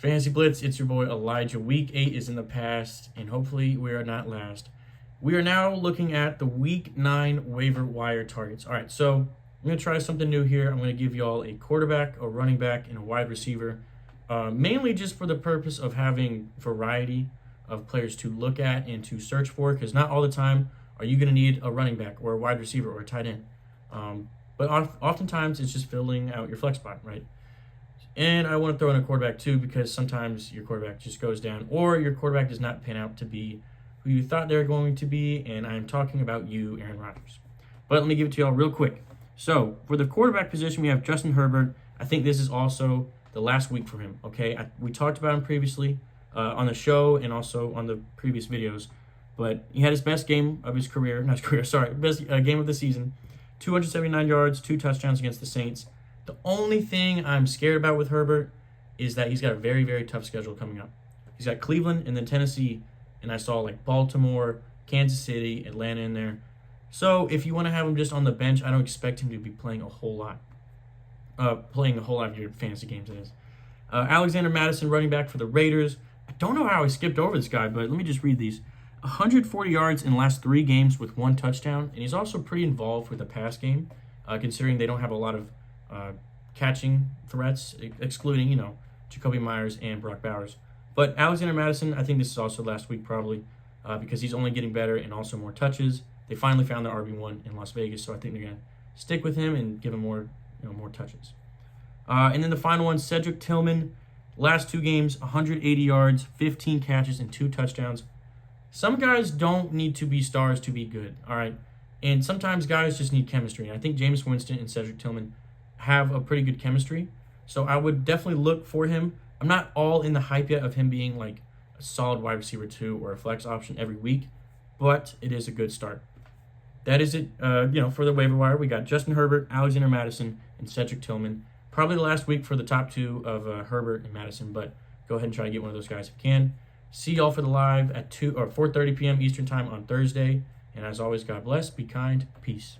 Fantasy Blitz, it's your boy Elijah. Week 8 is in the past, and hopefully we are not last. We are now looking at the Week 9 waiver wire targets. All right, so I'm going to try something new here. I'm going to give y'all a quarterback, a running back, and a wide receiver, mainly just for the purpose of having variety of players to look at and to search for, because not all the time are you going to need a running back or a wide receiver or a tight end. But oftentimes it's just filling out your flex spot, right? And I want to throw in a quarterback too, because sometimes your quarterback just goes down or your quarterback does not pan out to be who you thought they were going to be. And I'm talking about you, Aaron Rodgers. But let me give it to y'all real quick. So for the quarterback position, we have Justin Herbert. I think this is also the last week for him. Okay, we talked about him previously on the show and also on the previous videos. But he had his best game of his career, best game of the season. 279 yards, 2 touchdowns against the Saints. The only thing I'm scared about with Herbert is that he's got a very, very tough schedule coming up. He's got Cleveland and then Tennessee, and I saw like Baltimore, Kansas City, Atlanta in there. So if you want to have him just on the bench, I don't expect him to be playing a whole lot. Playing a whole lot of your fantasy games, it is. Alexander Mattison, running back for the Raiders. I don't know how I skipped over this guy, but let me just read these. 140 yards in the last 3 games with 1 touchdown, and he's also pretty involved with the pass game, considering they don't have a lot of catching threats, excluding, Jacoby Myers and Brock Bowers. But Alexander Mattison, I think this is also last week probably, because he's only getting better and also more touches. They finally found their RB1 in Las Vegas, so I think they're going to stick with him and give him more touches. And then the final one, Cedric Tillman, last 2 games, 180 yards, 15 catches, and 2 touchdowns. Some guys don't need to be stars to be good, all right? And sometimes guys just need chemistry. And I think Jameis Winston and Cedric Tillman have a pretty good chemistry. So I would definitely look for him. I'm not all in the hype yet of him being like a solid wide receiver 2 or a flex option every week, but it is a good start. That is it, for the waiver wire. We got Justin Herbert, Alexander Mattison, and Cedric Tillman. Probably the last week for the top 2 of Herbert and Madison, but go ahead and try to get one of those guys if you can. See y'all for the live at 4:30 p.m. Eastern time on Thursday. And as always, God bless, be kind, peace.